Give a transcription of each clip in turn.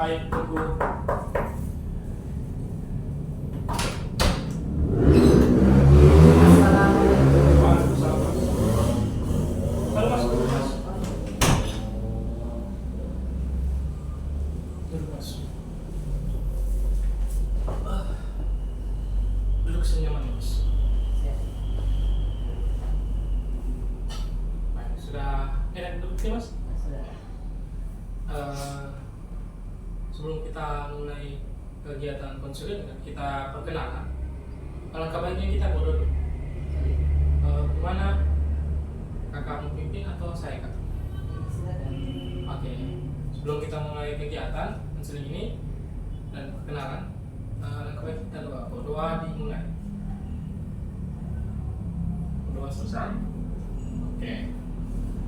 Baik, tunggu. Waalaikumsalam. Halo Mas, duduk Mas. Duduk Mas. Duduk senyaman ya, Mas. Baik, sudah enak duduk ya Mas? Sudah. Sebelum kita mulai kegiatan konseling, kita perkenalan. Alangkah baiknya kita ngobrol dulu. Gimana? Kakak mau pimpin atau saya kak? Silakan. Oke. Sebelum kita mulai kegiatan konseling ini dan perkenalan, alangkah baik kita berdoa dimulai. Berdoa selesai. Oke.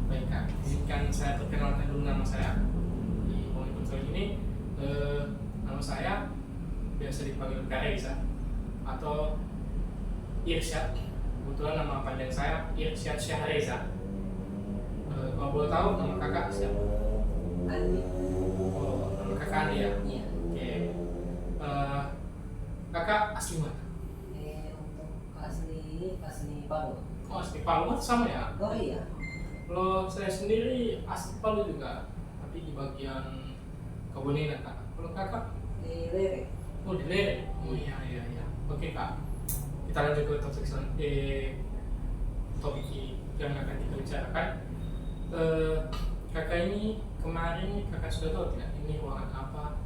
Baik kak. Izinkan saya perkenalkan dulu nama saya di momen konseling ini. Nama saya biasa dipanggil Kak Reza atau Irsyad. Kebetulan nama panjang saya Irsyad Syahreza. Kalau boleh tahu nama kakak siapa? Andi. Oh, nama kakak Andi ya? Iya. Oke. Kakak asli mana? Untuk asli Palu. Oh, asli Palu sama ya? Oh iya. Kalau saya sendiri asli Palu juga, tapi di bagian Kabupaten kak. Kalau kakak? Di Lere. Oh di Lere. Oh iya. Oke kak. Kita lanjut ke topik yang akan kita bicarakan. Kakak ini kemarin kakak sudah tahu tidak ini ruangan apa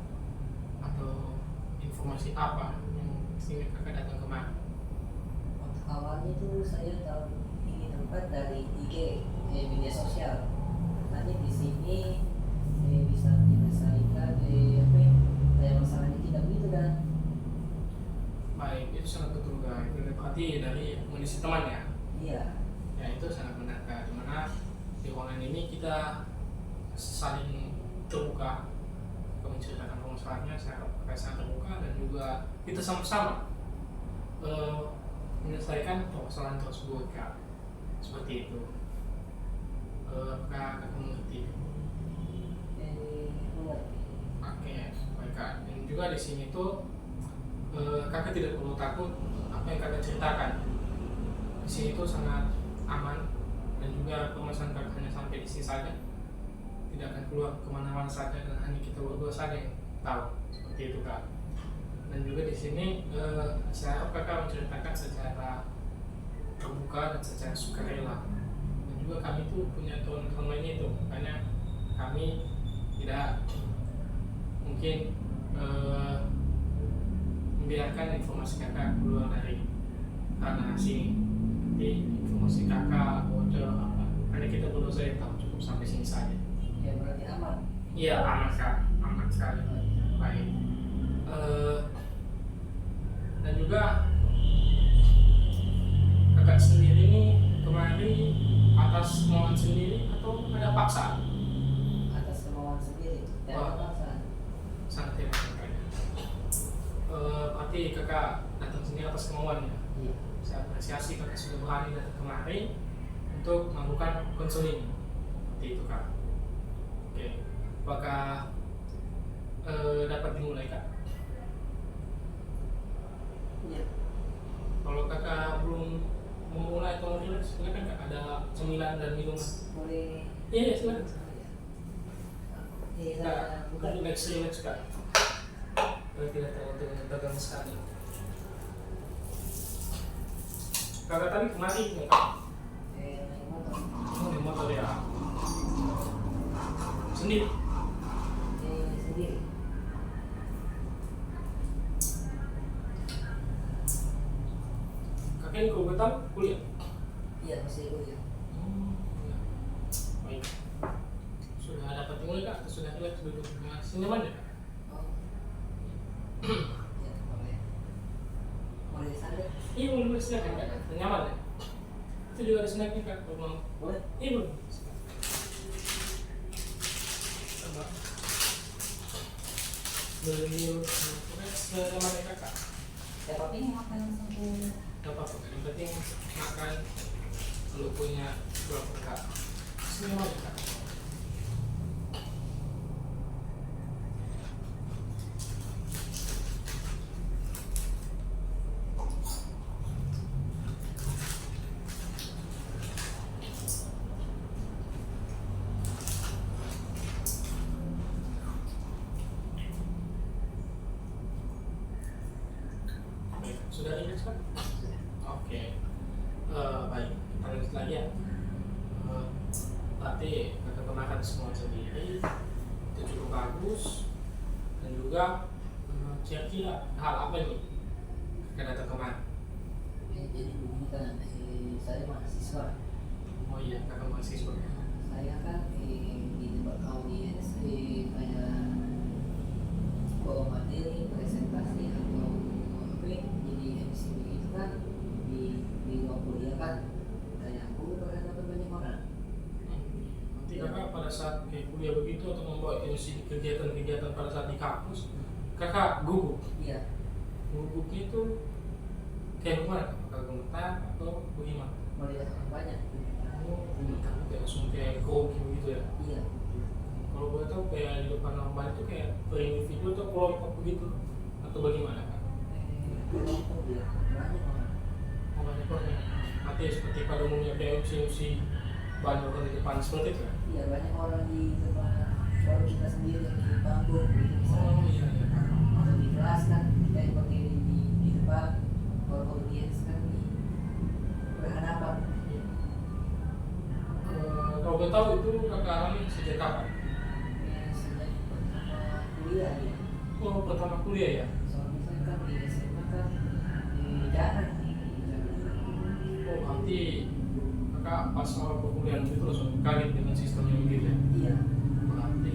atau informasi apa yang sehingga kakak datang kemarin? Waktu awalnya itu saya tahu ini tempat dari IG, media sosial. Katanya di sini bisa menyelesaikan masalahnya tidak begitu kan? Baik, itu sangat betul kak. Itu berarti dari kondisi teman ya? Iya. Ya itu sangat benar kak. Dimana di ruangan ini kita saling terbuka, kita menceritakan permasalahannya secara sangat terbuka dan juga kita sama-sama menyelesaikan permasalahan tersebut kak. Seperti itu. Apakah kakak mengerti? Mengerti. Oke, baik kak. Dan juga di sini tuh kakak tidak perlu takut apa yang kakak ceritakan. Di sini tuh sangat aman dan juga permasalahan kakak hanya sampai di sini saja, tidak akan keluar kemana-mana saja dan hanya kita berdua saja yang tahu. Seperti itu kak. Dan juga di sini saya harap kakak menceritakan secara terbuka dan secara sukarela. Dan juga kami tuh punya teman-teman lainnya itu, makanya kami tidak mungkin membiarkan informasi kakak keluar dari tanah sini. Jadi informasi kakak bocor apa, hanya kita berdua saja tahu, cukup sampai sini saja. Ya berarti aman. Iya aman kak, aman sekali. Baik. Dan juga kakak sendiri ini kemarin atas kemauan sendiri atau ada paksaan? Atas kemauan sendiri. Dan Wah. paksaan. Sangat hebat kakaknya. Berarti kakak datang sini atas kemauannya. Iya. Saya apresiasi kakak sudah berani datang kemari untuk melakukan konseling. Seperti itu kak. Oke. Apakah dapat dimulai kak? Iya. Kalau kakak belum memulai atau rileks, silakan kak, ada cemilan dan minuman. Boleh. Iya silakan. Iya. Kak, Bukan. rileks kak. Tidak terlalu tegang sekali. Kakak tadi kemari nggak kak? Naik motor. Oh di motor ya. Sendiri. Sendiri. Kakak ini kalau betul kuliah. Iya masih kuliah. Ya. Baik. Sudah dapat dimulai kak? Atau sudah rileks duduk dengan nyaman ya kak? Oh. Ya boleh. Boleh disandet. Iya boleh silakan kak. Nyaman ya? Itu juga ada snacknya kak kalau mau. Boleh. Iya boleh. Coba. Beliau nyaman ya kakak. Ya tapi ini makan sampai. Gak apa-apa, yang penting makan lu punya berapa kak. Nyaman ya kak. Sudah Inggris kan? Oke. Baik, kita lanjut lagi ya. Berarti kekenakan semua sendiri itu cukup bagus, dan juga kira-kira hal apa nih kakak datang kemari? Jadi begini kan, saya mahasiswa. Oh iya, kakak mahasiswa. Saya kan di tempat audiens kayak bawa materi, presentasi atau apa jadi MC begitu kan di ruang kuliah kan kayak aku bakal nonton banyak orang. Nanti kakak pada saat kayak kuliah begitu atau membawa MC kegiatan-kegiatan pada saat di kampus, kakak gugup. Iya, Gugupnya itu kayak gimana? Apakah gemetar atau bagaimana? melihat orang banyak. Oh, kayak langsung kayak grogi begitu ya? Iya, Kalau boleh tahu kayak di depan orang itu kayak per individu atau kelompok begitu atau bagaimana kak? kelompok ya banyak orang. Oh, banyak orang ya. Nanti seperti pada umumnya kayak MC banyak orang di depan seperti itu ya? Iya, banyak orang di depan, baru kita sendiri yang di panggung gitu misalnya. Oh iya iya kak. Atau di kelas kan kita yang berdiri di depan, baru audiens kan di berhadapan. Iya. Kalau boleh tahu itu kakak alami sejak kapan? Sejak pertama kuliah ya. Oh pertama kuliah ya? Soalnya saya kan di SMA kan jarang. Oh berarti kakak pas awal perkuliahan itu langsung kaget dengan sistem yang begitu ya? Iya, Berarti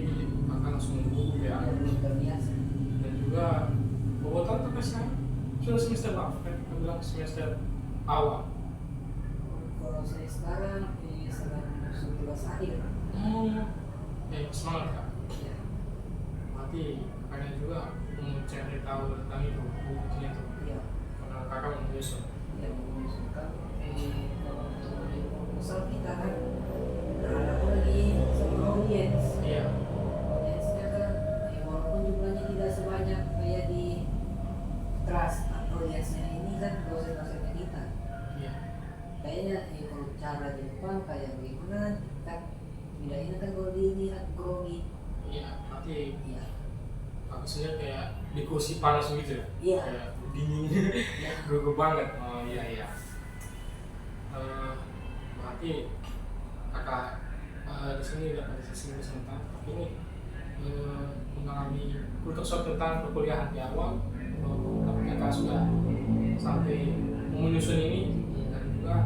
kakak langsung gugup ya? belum terbiasa. Dan juga bobotan kakak sekarang sudah semester berapa? Kan kakak bilang semester awal. Kalau saya sekarang sedang masuk kelas akhir. Semangat kak. Ya, Berarti kakaknya juga mau cari tahu tentang itu bukunya itu. iya, Karena kakak mau menyusun. yang mengusulkan kalau untuk di proposal kita kan ada lagi sama audiens. Iya. Audiensnya kan walaupun jumlahnya tidak sebanyak kayak di kelas, audiensnya ini kan dosen-dosennya kita. Iya. Kayaknya kalau cara di depan kayak bagaimana kan bedanya kan kalau di ini grogi. Iya. Berarti Iya, kakak sendiri kayak di kursi panas gitu ya? iya, Kayak dingin, iya, gugup banget. Oh iya iya. Berarti kakak di sini dapat sesi sebentar. Tapi ini mengalami kultur shock tentang perkuliahan di awal. Tapi kakak sudah sampai menyusun ini, dan juga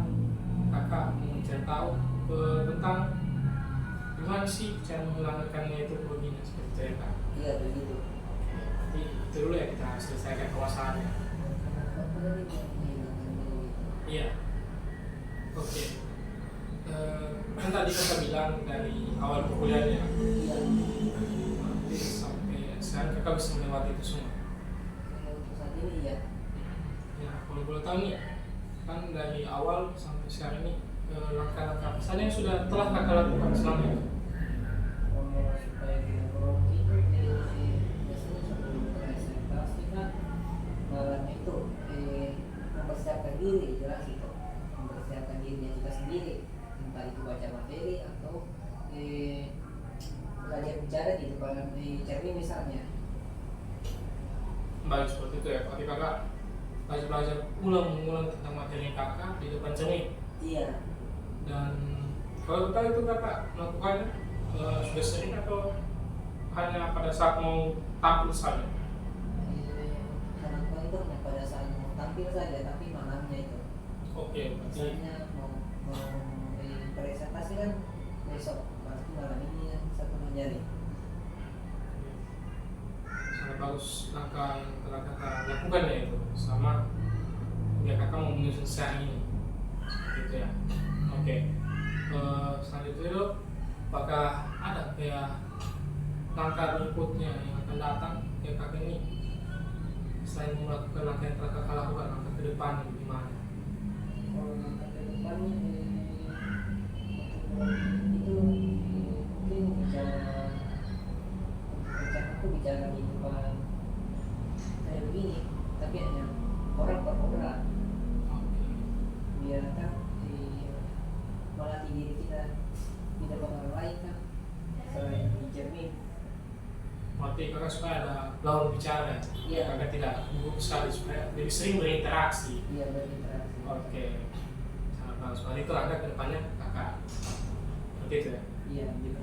kakak mencari tahu tentang gimana sih cara menghilangkannya itu begini seperti itu ya kak. iya begitu. Berarti itu dulu ya kita selesaikan kewasaannya. Apa lagi yang menghilangkan dulu itu? Iya. Oke. Kan tadi kakak bilang dari awal perkuliahannya, Iya, nanti sampai sekarang kakak bisa melewati itu semua. untuk saat ini ya. Ya, kalau boleh tahu nih, kan dari awal sampai sekarang ini langkah-langkah apa saja yang sudah telah kakak lakukan selama ini? Kalau supaya kita grogi itu biasanya sebelum presentasi kan malamnya itu mempersiapkan diri, jelas itu mempersiapkan dirinya kita sendiri, entah itu baca materi atau belajar bicara di depan cermin misalnya. Baik seperti itu ya, berarti kakak belajar ulang tentang materi kakak di depan cermin. Iya, Dan kalau kita itu kakak melakukannya sudah sering atau hanya pada saat mau tampil saja? karena itu hanya pada saat mau tampil saja, tapi malamnya itu Oke, berarti misalnya mau presentasi kan besok, pasti malam ini yang satu menjadi. sangat bagus langkah yang telah kakak lakukan ya itu, sama biar kakak mau menyusun siang ini, gitu ya. Oke. Selanjutnya itu, apakah ada kayak langkah berikutnya yang akan datang kayak kakak ini selain melakukan langkah yang telah kakak lakukan, langkah ke depan gimana? Kalau langkah ke depannya itu mungkin bicara aku bicara di depan kayak begini, tapi hanya orang per orang, Oke. biar kan melatih diri kita di depan orang lain kan selain di cermin. Berarti berarti kakak supaya ada lawan bicara ya. Iya. Kakak tidak gugup sekali supaya lebih sering berinteraksi. Iya, berinteraksi. Oke, sangat bagus. Berarti itu ada ke depannya kakak. Seperti itu ya. Iya, gitu.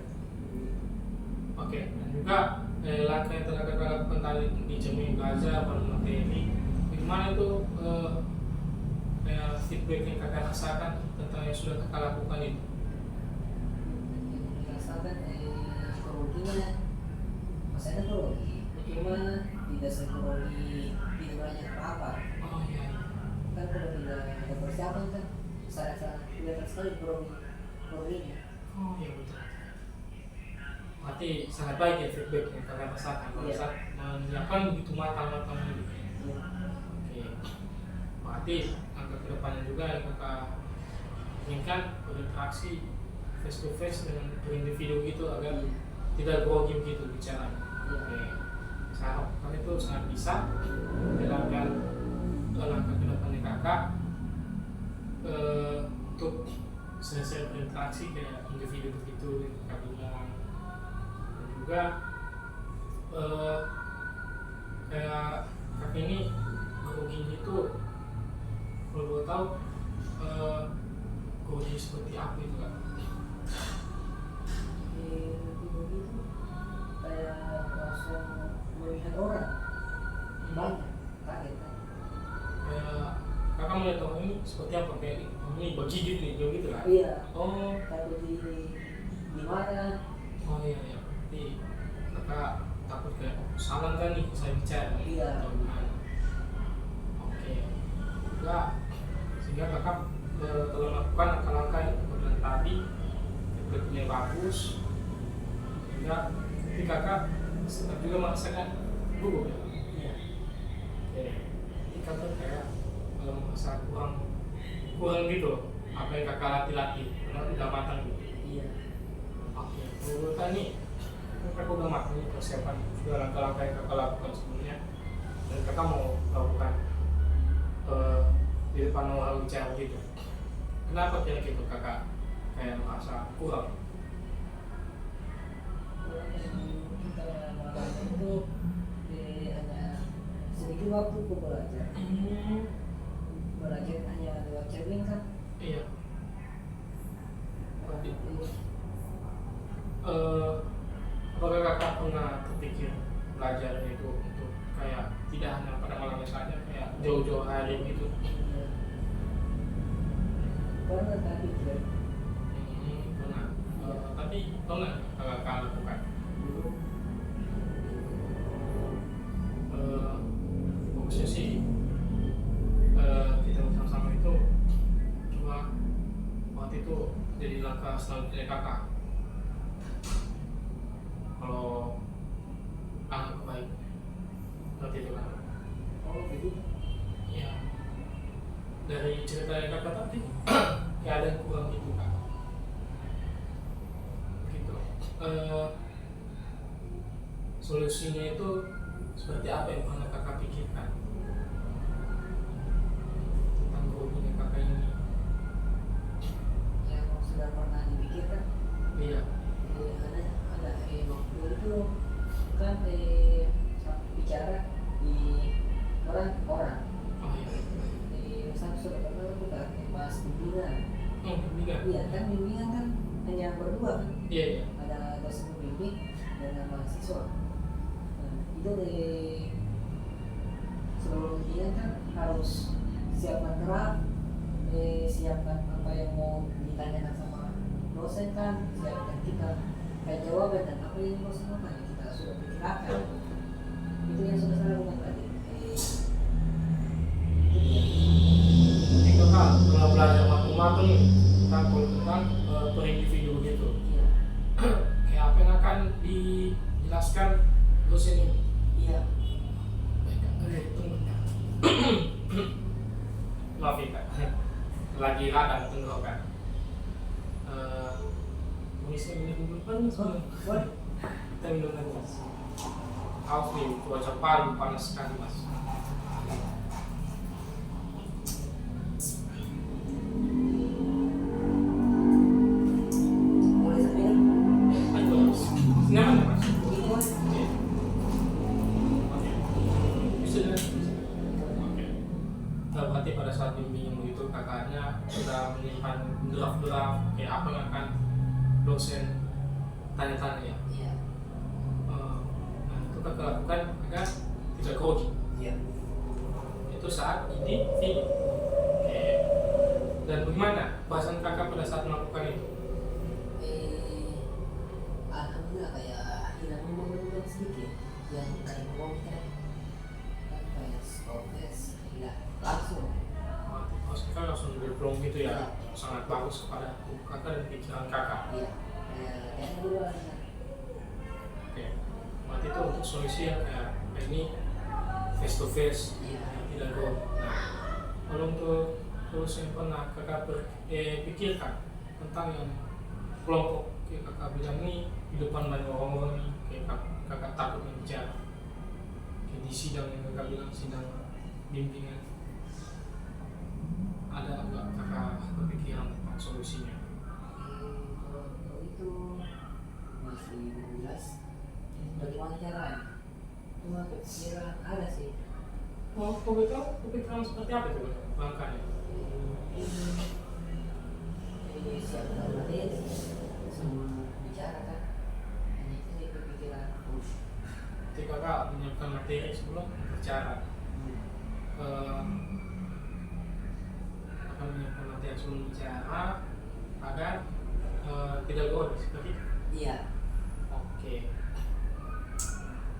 Oke, dan juga langkah yang telah kakak lakukan tadi di Cermin belajar pada materi, bagaimana itu feedback yang kakak rasakan tentang yang sudah kakak lakukan itu? Rasakan kerugiannya, masih ada kerugi, cuma tidak sekerugi tidak banyak apa-apa. Oh iya. Kan kalau tidak ada persiapan kan sangat kelihatan sekali kerugiannya. Oh iya betul. Berarti sangat baik ya feedback yang kakak rasakan pada Iya. saat menyiapkan begitu matang-matang ini. Iya. Oke. Berarti langkah kedepannya juga yang kakak inginkan berinteraksi face to face dengan individu gitu agar tidak grogi begitu bicara. Oke. Saya harapkan itu sangat bisa menjalankan langkah kedepannya kakak untuk sering-sering berinteraksi kayak individu begitu kakak bilang. Dan juga kayak kakak ini grogi itu kalau boleh tahu grogi seperti apa itu kak? Begitu kayak langsung melihat orang banyak kaget kan. Kayak kakak melihat orang ini seperti apa, kayak ini bergigit nih gitu kan? Iya, Oh, takut di mana. oh iya iya. Berarti kakak takut kayak salah kan nih saya bicara Iya. atau gimana? Oke. Juga sehingga kakak telah melakukan langkah-langkah yang kemudian tadi feedbacknya bagus, sehingga tapi kakak tetap juga merasakan gugup ya. Iya. Oke. Jadi kakak kayak merasa kurang gitu apa yang kakak latih-latih karena udah matang gitu. Iya. Oke, menurut nih kakak udah matang nih persiapan sudah langkah-langkah yang kakak lakukan sebelumnya dan kakak mau lakukan di depan orang bicara gitu. Kenapa kira gitu kakak kayak merasa kurang? Kita malam itu hanya sedikit waktu ku belajar hanya lewat cermin kan. Iya. Berarti apakah kakak pernah terpikir belajar itu untuk kayak tidak hanya pada malamnya saja, kayak jauh-jauh hari gitu? Pernah tapi tidak Pernah. Tapi pernah kakak lakukan? dulu. Fokusnya sih kita bersama-sama itu cuma waktu itu jadi langkah selanjutnya kakak. Kalau anggap baik berarti itu kan. Oh begitu. Ya, dari cerita yang kakak tadi kayak ada yang kurang gitu kak. Gitu. Solusinya itu seperti apa yang pernah kakak pikirkan tentang groginya kakak ini? Yang sudah pernah dipikirkan. Iya. Ada waktu itu kan bicara di orang Oh iya. misalnya sudah pernah lakukan pas bimbingan. Bimbingan. Iya kan bimbingan kan hanya berdua kan. Iya iya. Ada dosen pembimbing dan mahasiswa. Nah, itu sebelum bimbingan kan harus siapkan draft, siapkan apa yang mau ditanyakan sama dosen kan, siapkan kita kayak jawaban dan apa yang dosen mau tanya kita sudah pikirkan. Itu yang sudah saya lakukan tadi. Jadi kakak telah belajar matang-matang nih tentang per individu gitu. Iya. Kayak apa yang akan dijelaskan dosen ini? Iya. Baik kak, tunggu bentar. Maaf ya kak, lagi radang tenggorokan. Bisa minum dulu kan? Boleh. Kita minum lagi mas. Haus nih, cuaca Palu panas sekali mas. Boleh sambil Ayo mas, nyaman ya mas? ini boleh. Oke. kayak apa yang akan dosen tanya-tanya ya. Iya. Nah itu kakak lakukan agar tidak grogi. Iya. Itu saat ini video. Oke. Dan bagaimana perasaan kakak pada saat melakukan itu? Alhamdulillah kayak hilang momen sedikit yang kayak ngomong kan kayak stres hilang langsung. Kakak langsung berplong gitu ya, sangat bagus kepada tubuh kakak dan pikiran kakak. Iya. Kayak dulu Oke. Berarti itu untuk solusi yang kayak ini face to face, yang tidak go. Nah, kalau untuk solusi yang pernah kakak pikirkan tentang yang kelompok kayak kakak bilang nih di depan banyak orang-orang nih, kayak kakak takut bicara, kayak di sidang yang kakak bilang sidang bimbingan, ada nggak kakak berpikiran tentang solusinya? kalau itu masih jelas bagaimana caranya cuma kepikiran ada sih. Oh, kok betul? Kepikiran seperti apa itu langkahnya? Jadi siapkan materi semua bicara kan hanya itu sih kepikiran. Ketika kakak menyiapkan materi sebelum berbicara, akan menyiapkan materi sebelum bicara agar tidak goal seperti itu. Iya. Oke.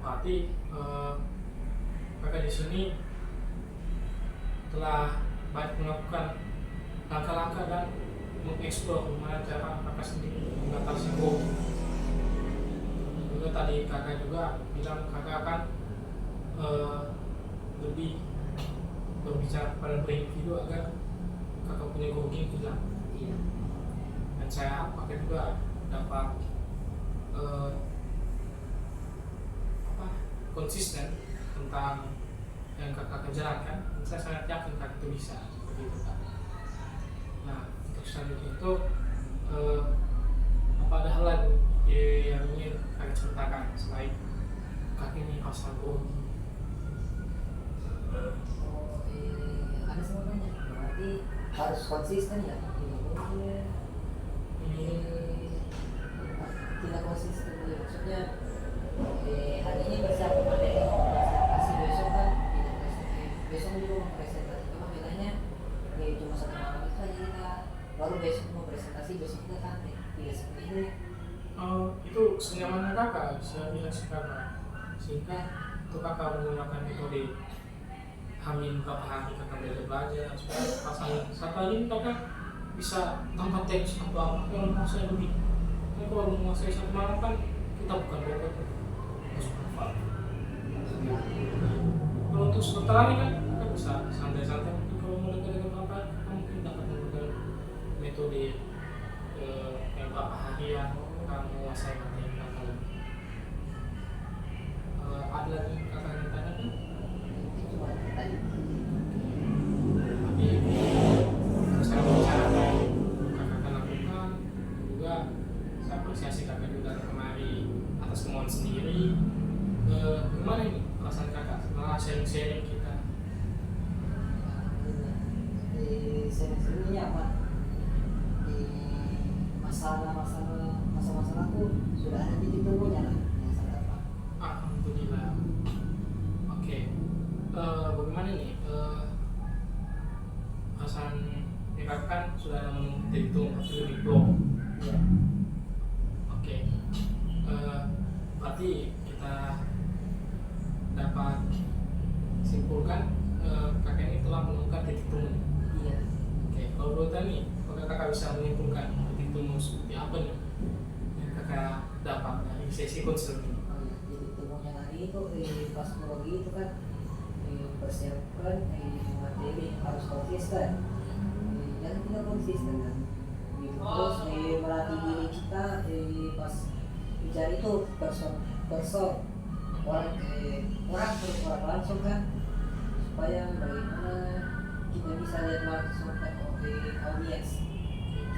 Berarti kakak di sini telah banyak melakukan langkah-langkah dan mengeksplor bagaimana cara kakak sendiri mengatasi goal. Juga tadi kakak juga bilang kakak akan lebih berbicara pada individu agar kakak punya grogi hilang. Iya. Dan saya pakai juga dapat konsisten tentang yang kakak kerjakan. Dan saya sangat yakin kakak itu bisa seperti itu kan. Nah untuk selanjutnya itu apa ada hal lain yang ingin kakak ceritakan selain kakak ini asal grogi? Ada semuanya berarti harus konsisten ya, tidak boleh tidak konsisten. Maksudnya hari ini bisa materi presentasi, besok kan tidak presentasi, besok juga mau presentasi. Cuma bedanya cuma satu malam itu aja kita, baru besok mau presentasi, besok kita santai, tidak seperti ini. Itu senyamannya kakak bisa bilang sih kakak, sehingga itu kakak menggunakan metode Hamin beberapa hari kakak belajar supaya pasangan satu hari ini kakak bisa tanpa teks atau apa yang menguasai lebih. Tapi kalau menguasai satu malam kan kita bukan bobot, harus hafal. Kalau untuk sebentar ini kan kakak bisa santai-santai. Mungkin kalau mau dekat-dekat kakak mungkin dapat menggunakan metode yang beberapa harian kakak menguasai materi kakak lebih. Ada lagi kakak yang tanya kan? Tadi Tapi saya bicara kakak akan lakukan juga. Saya apresiasi kakak juga kemari atas kemauan sendiri. Gimana ini perasaan kakak setelah sharing-sharing kita? sering-seringnya apa masalah-masalahku sudah ada titik temunya lah yang saya dapat. Alhamdulillah. Oke. Bagaimana nih perasaan ya kakak kan sudah ada menghitung hasil diplom. Iya. Oke. Berarti kita dapat simpulkan kakak ini telah menemukan titik temu. Iya. Oke, kalau menurut nih, apakah kakak bisa menyimpulkan titik temu seperti apa nih yang kakak dapat dari sesi konseling? Oh iya, titik temunya hari itu pas psikologi itu kan persiapkan materi harus konsisten. Jangan tidak konsisten kan. Terus melatih diri kita pas bicara itu person orang langsung kan, supaya bagaimana kita bisa lihat langsung kan audiens,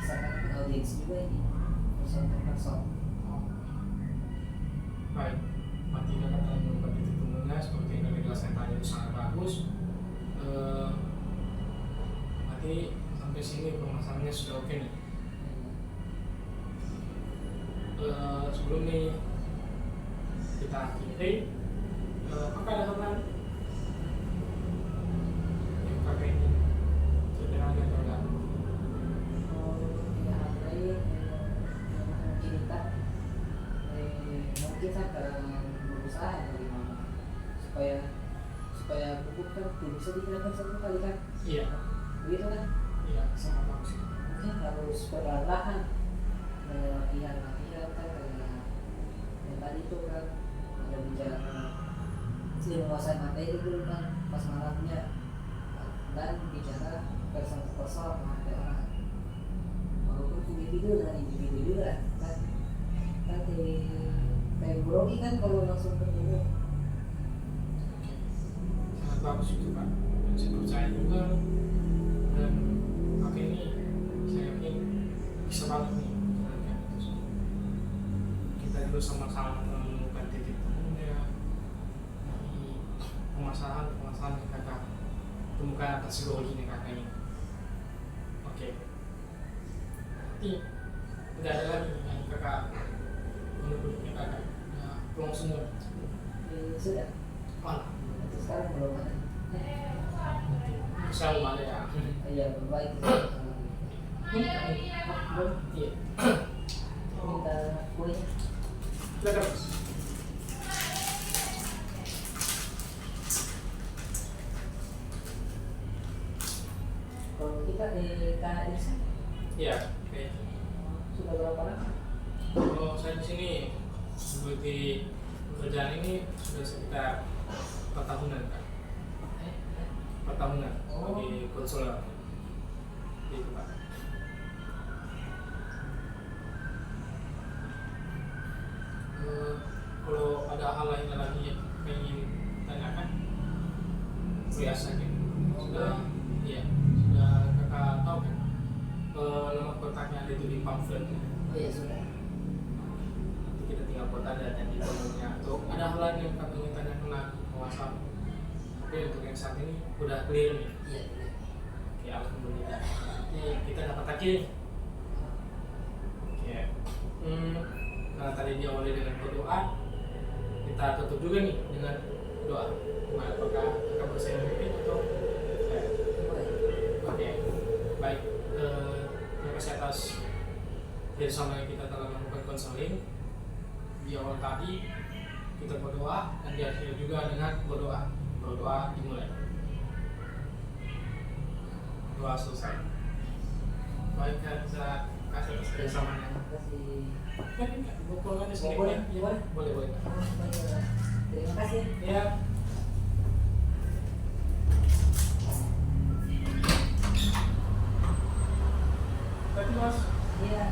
bisa kan audiens juga ini person. Baik, berarti kakak telah menemukan titik temunya seperti yang kami jelaskan tadi itu sangat bagus. Berarti sampai sini permasalahannya sudah oke nih. sebelum nih kita akhiri, apakah ada hal lain yang kakak ingin ceritakan atau enggak? Tidak apa lain cerita mungkin saya akan berusaha bagaimana supaya buku kan tidak bisa digunakan satu kali kan, Iya, begitu kan. iya, sangat bagus. Mungkin harus perlahan-lahan latihan kan, karena yang tadi itu kan ada bicara menguasai materi dulu kan pas malamnya, dan bicara person to person ada orang, walaupun individu dengan individu juga kan kayak grogi kan kalau langsung ketemu. Sangat bagus itu Pak, dan saya percaya juga, dan kakak ini saya yakin bisa banget nih menjalankan itu semua. Kita dulu sama-sama menemukan titik temunya dari permasalahan yang kakak temukan atas psikologinya kakak ini. Oke, nanti tidak ada lagi yang kakak menurutnya kakak ya, pulang semua. Sudah, Malah untuk sekarang belum ada. bisa ada ya. Ya berbaik. Belum? Iya. Minta kuenya. Silakan. Kalau kita KNS Iya, oke. sudah berapa lama? Kalau saya di sini seperti pekerjaan ini sudah sekitar 4 tahunan kan. 4 tahunan sebagai konselor. Gitu Pak. Kalau ada hal lain lagi yang ingin tanyakan, biasa gitu. Sudah, iya, sudah kakak tahu kan? Nomor kontaknya ada itu di pamflet. Oh ya sudah. Nanti kita tinggal kota dan di kolomnya. Atau ada hal lain yang kakak ingin tanyakan lagi ke WhatsApp. Tapi untuk yang saat ini udah clear nih. Iya. Oke, alhamdulillah. Nanti kita dapat lagi. Oke. Karena tadi diawali dengan berdoa, kita tutup juga nih dengan doa. Nah, apakah kakak bersama mimpi atau oke, baik. Terima kasih atas kerjasama yang kita telah melakukan konseling. Di awal tadi kita berdoa dan diakhiri juga dengan berdoa. Berdoa dimulai. Doa selesai. Baik, kita kasih atas kerjasamanya. Terima kasih. Pukul aja sedikit. Boleh, Ya, boleh. boleh. Terima kasih. Ya. Berarti Mas, Iya.